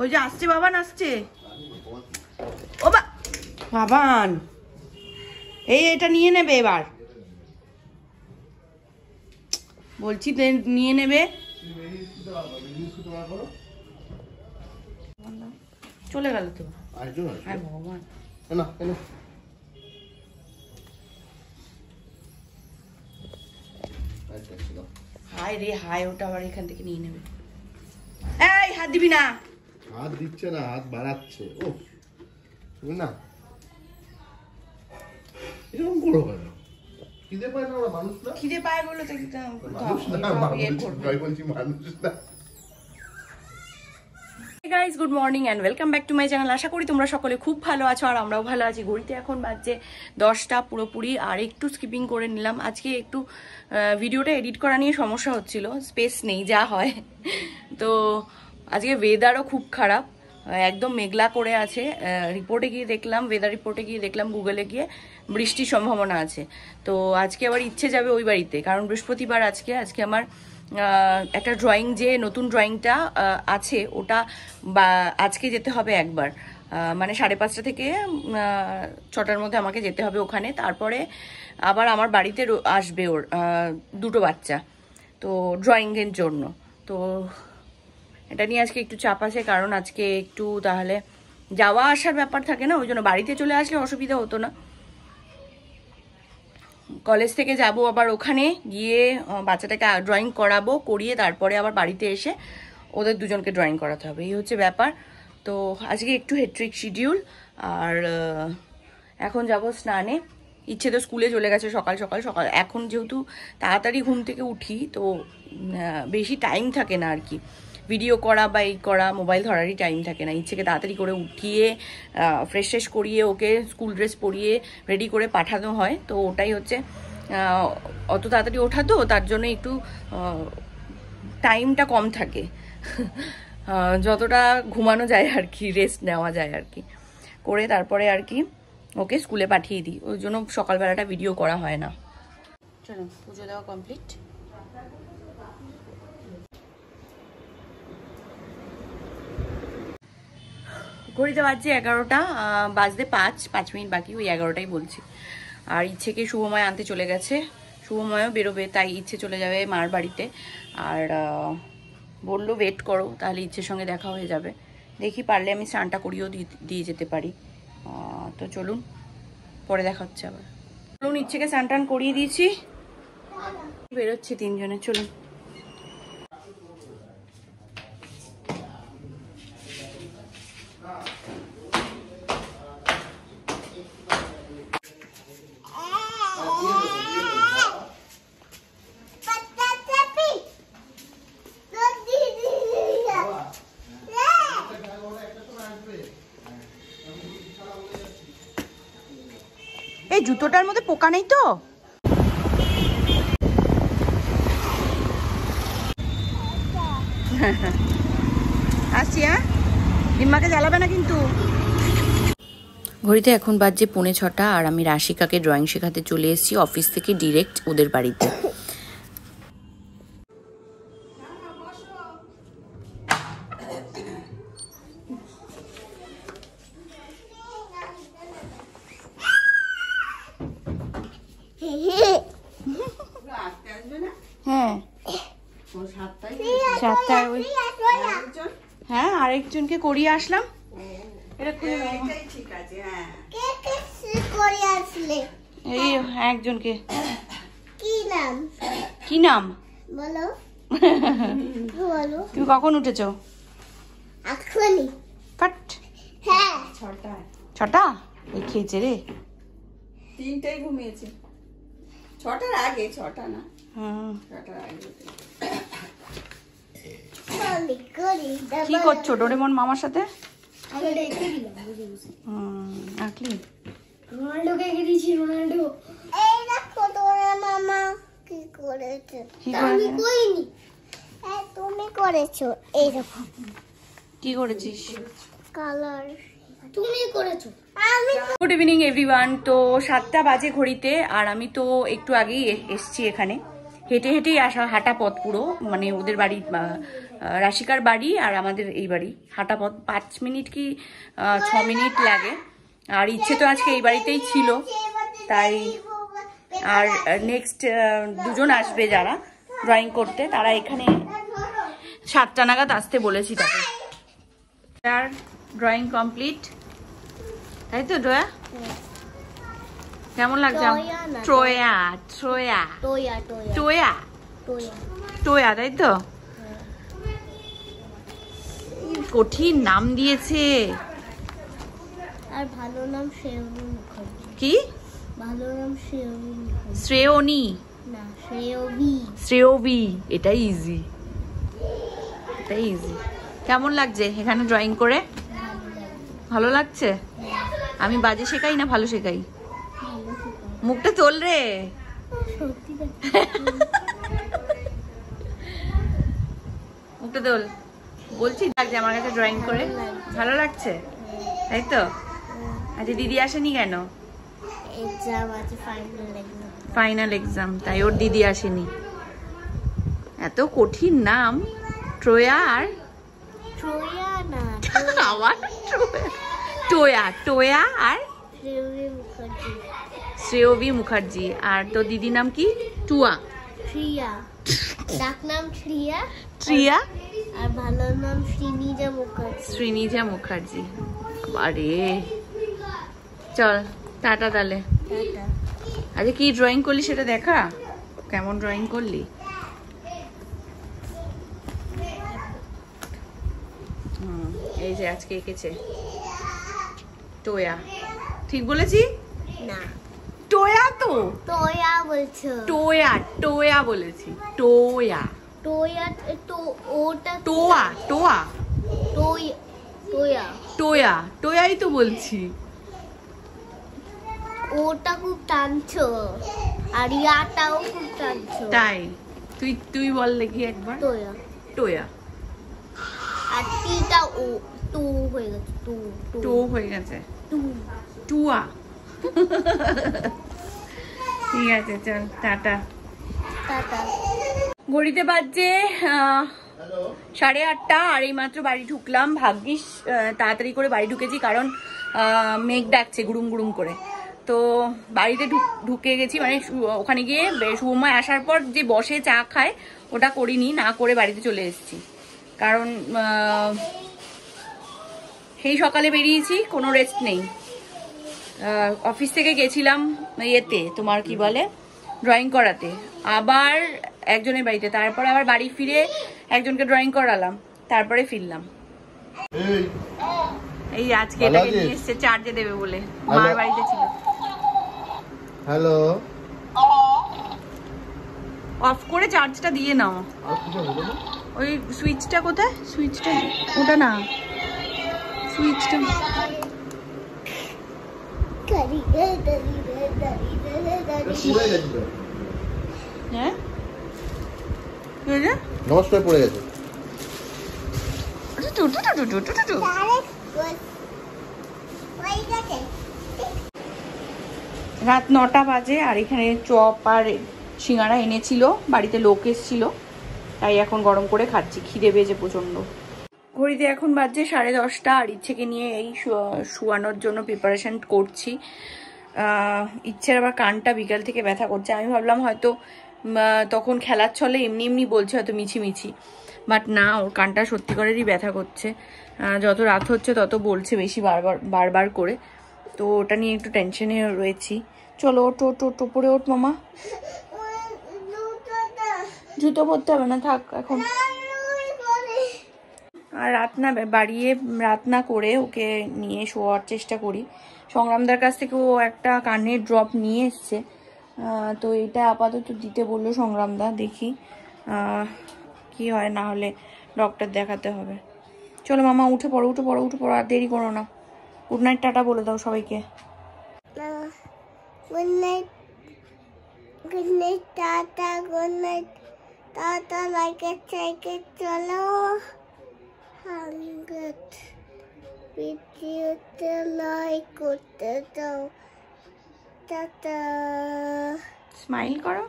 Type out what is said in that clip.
ওই যে আসছে বাবান আসছে। ও বাবান এটা নিয়ে নেবে এবার, বলছি নিয়ে নেবে। চলে গেল তো। ভগবান হাই রে হাই, ওটা আবার এখান থেকে নিয়ে নেবে। এই হাত দিবি না। হাত দিচ্ছে না, হাত বাড়াচ্ছে। ও তুমি না এরকম করো কেন? খিদে পায় না ওরা? মানুষ না? খিদে পায় বলে তো মানুষ না, বলছি মানুষ না। Guys good morning and welcome back to my channel. আশা করি তোমরা সকলে খুব ভালো আছো আর আমরাও ভালো আছি। ঘড়িতে এখন বাজছে 10টা পুরোপুরি, আর একটু স্কিপিং করে নিলাম। আজকে একটু ভিডিওটা এডিট করা নিয়ে সমস্যা হচ্ছিল, স্পেস নেই যা হয়। তো আজকে ওয়েদারও খুব খারাপ, একদম মেঘলা করে আছে। রিপোর্টে গিয়ে দেখলাম, ওয়েদার রিপোর্টে গিয়ে দেখলাম, গুগলে গিয়ে বৃষ্টির সম্ভাবনা আছে। তো আজকে আবার ইচ্ছে যাবে ওই বাড়িতে, কারণ বৃহস্পতিবার আজকে আমার একটা ড্রয়িং, যে নতুন ড্রয়িংটা আছে ওটা বা আজকে যেতে হবে একবার, মানে 5:30 থেকে 6টার মধ্যে আমাকে যেতে হবে ওখানে। তারপরে আবার আমার বাড়িতে আসবে ওর 2টো বাচ্চা, তো ড্রয়িংয়ের জন্য। তো এটা নিয়ে আজকে একটু চাপ আছে, কারণ আজকে একটু তাহলে যাওয়া আসার ব্যাপার থাকে না, ওই জন্য বাড়িতে চলে আসলে অসুবিধা হতো না। কলেজ থেকে যাব আবার ওখানে গিয়ে বাচ্চাটাকে ড্রয়িং করাবো, করিয়ে তারপরে আবার বাড়িতে এসে ওদের দুজনকে ড্রয়িং করাতে হবে, এই হচ্ছে ব্যাপার। তো আজকে একটু হেট্রিক শিডিউল। আর এখন যাব স্নানে। ইচ্ছে তো স্কুলে চলে গেছে সকাল সকাল। এখন যেহেতু তাড়াতাড়ি ঘুম থেকে উঠি, তো বেশি টাইম থাকে না আর কি ভিডিও করা বা এই করা, মোবাইল ধরারই টাইম থাকে না। ইচ্ছেকে তাড়াতাড়ি করে উঠিয়ে ফ্রেশ করিয়ে ওকে স্কুল ড্রেস পরিয়ে রেডি করে পাঠানো হয়। তো ওটাই হচ্ছে, অত তাড়াতাড়ি ওঠা তো, তার জন্য একটু টাইমটা কম থাকে। যতটা ঘুমানো যায় আর কি, রেস্ট নেওয়া যায় আর কি, করে তারপরে আর কি ওকে স্কুলে পাঠিয়ে দিই। ওই জন্য সকালবেলাটা ভিডিও করা হয় না। চলো, পুজো দেওয়া কমপ্লিট। ঘড়িতে বাজছে 11টা, বাজতে 5 মিনিট বাকি, ওই 11টাই বলছি। আর ইচ্ছেকে শুভময় আনতে চলে গেছে, শুভময়ও বেরোবে, তাই ইচ্ছে চলে যাবে মার বাড়িতে। আর বললো ওয়েট করো, তাহলে ইচ্ছের সঙ্গে দেখা হয়ে যাবে। দেখি পারলে আমি স্নানটা করিয়েও দিয়ে যেতে পারি। তো চলুন, পরে দেখা হচ্ছে আবার। চলুন, ইচ্ছেকে স্নান টান করিয়ে দিয়েছি, বেরোচ্ছি তিনজনে, চলুন। এই জুতোটার মধ্যে পোকা নেই তো? আসছি, হ্যাঁ, ডিম্মাকে জ্বালাবে না কিন্তু। ঘড়িতে এখন বাজছে 5:45, আর আমি রাশিকাকে ড্রয়িং শেখাতে চলে এসেছি অফিস থেকে ডিরেক্ট ওদের বাড়িতে। হ্যাঁ, 7টায় ওই, হ্যাঁ, আরেকজনকে করিয়ে আসলাম। এই একজনকে। কি নাম বলো? তুমি কখন উঠেছো? হ্যাঁ, 6টা। এই খেয়েছে রে, 3টায় ঘুমিয়েছে। 6টার আগে, 6টা না, 6টার আগে। কি করছো ডোরেমন মামার সাথে? কি করেছিস? কালার তুমি করেছো। Good evening everyone. তো 7টা বাজে ঘড়িতে, আর আমি তো একটু আগেই এসছি এখানে। হেঁটে হেঁটেই আসা, হাঁটা পথ পুরো, মানে ওদের বাড়ির রাশিকার বাড়ি আর আমাদের এই বাড়ি হাঁটা পথ 5 মিনিট কি 6 মিনিট লাগে। আর ইচ্ছে তো আজকে এই বাড়িতেই ছিল, তাই আর নেক্সট দুজন আসবে যারা ড্রয়িং করতে, তারা এখানে 7টা নাগাদ আসতে বলেছি তাকে। আর ড্রয়িং কমপ্লিট, তাই তো ড্রয়া? কেমন লাগছে? ট্রয়া ট্রয়া টোয়া টোয়া টোয়া, তাই তো? কঠিন নাম দিয়েছে। আর ভালো নাম শ্রেয়নী মুখার্জি। কি ভালো নাম শ্রেয়নী মুখার্জি। শ্রেয়নী না, শ্রেয়বী। শ্রেয়বী, এটাই ইজি, এটাই ইজি। কেমন লাগছে এখানে ড্রয়িং করে? ভালো লাগছে? আমি বাজে শেখাই না ভালো শেখাই? মুখটা তোল রে। সত্যি মুখটা তোল, বলছি লাগছে আমার কাছে ড্রয়িং করে? ভালো লাগছে, তাই তো? আচ্ছা দিদি আসেনি কেন? এক্সাম আছে, ফাইনাল এক্সাম। ফাইনাল এক্সাম, তাই ওর দিদি আসেনি। এত কঠিন নাম, ট্রয়া আর ট্রয়া না, আবার টোয়া টোয়া আর শ্রেয়নী মুখার্জি। শ্রেয়বী মুখার্জি। আর তো দিদি নাম কি? টুয়া। শ্রিয়া, ডাক নাম শ্রিয়া। ট্রিয়া আর ভালো নাম শ্রীনিজা মুখার্জি। শ্রীনিজা মুখার্জি। আরে চল টাটা তাহলে। টাটা। আচ্ছা কি ড্রয়িং করলি সেটা দেখা, কেমন ড্রয়িং করলি? এই যে আজকে এঁকেছে টোয়া, ঠিক বলেছি? না, টোয়া তো, টোয়া বলছো। টোয়া টোয়া বলেছি, টোয়া টোয়া তো ওটা টোয়া টোয়া টোয়া টোয়া টোয়া টোয়াই তো বলছি। ওটা খুব টানছো আর ইয়াটাও খুব টানছো। তাই তুই তুই বল দেখি একবার। টোয়া। টোয়া আর টিটা ও টু হয়ে গেছে। টু টো হয়ে গেছে, টু। টুয়া। ঠিক আছে চল টাটা। টাটা। ঘড়িতে বাজছে 8:30 আর এইমাত্র বাড়ি ঢুকলাম। ভাগ্যিস তাড়াতাড়ি করে বাড়ি ঢুকেছি, কারণ মেঘ ডাকছে গুড়ুম গুড়ুম করে। তো বাড়িতে ঢুকে গেছি, মানে ওখানে গিয়ে শুভময় আসার পর যে বসে চা খায় ওটা করিনি, না করে বাড়িতে চলে এসেছি। কারণ সেই সকালে বেরিয়েছি, কোনো রেস্ট নেই। অফিস থেকে গেছিলাম ইয়েতে, তোমার কি বলে, ড্রয়িং করাতে, আবার একজনের বাড়িতে, তারপর আবার বাড়ি ফিরে একজনকে ড্রয়িং করালাম, তারপরে ফিরলাম। এই আজকে এটাকে নিয়ে এসছে চার্জে দেবে বলে, মার বাড়িতে ছিল। হ্যালো, অফ করে চার্জটা দিয়ে নাও। ওই সুইচটা কোথায়? সুইচটা ওটা না, সুইচটা হ্যাঁ নমস্কার পড়ে গেছে। রাত 9টা বাজে আর এখানে চপ আর সিঙ্গারা এনেছিল, বাড়িতে লোক এসেছিল, তাই এখন গরম করে খাচ্ছি। খিদে পেয়েছে প্রচন্ড। ঘড়িতে এখন বাজছে 10:30 আর ইচ্ছেকে নিয়ে এই শুয়ানোর জন্য প্রিপারেশন করছি। ইচ্ছের আবার কানটা বিকাল থেকে ব্যথা করছে। আমি ভাবলাম হয়তো তখন খেলার ছলে এমনি এমনি বলছে হয়তো মিছি, বাট না, ওর কানটা সত্যিকারেরই ব্যথা করছে। যত রাত হচ্ছে তত বলছে বেশি, বারবার করে। তো ওটা নিয়ে একটু টেনশনে রয়েছি। চলো ওট ওট ওট ওপরে ওঠ মামা। জুতো পরতে হবে না, থাক এখন। আর রাত না করে ওকে নিয়ে শোয়ার চেষ্টা করি। সংগ্রামদার কাছ থেকে ও একটা কানের ড্রপ নিয়ে এসছে, তো এটা আপাতত দিতে বললো সংগ্রামদা। দেখি কি হয়, না হলে ডক্টর দেখাতে হবে। চলো মামা উঠে পড়ো, আর দেরি করো না। গুড নাইট, টাটা বলে দাও সবাইকে। Good night, good night, tata, good night, tata. Like চলো 100 ভিডিওতে লাইক করতে দাও। টাটা। স্মাইল করো।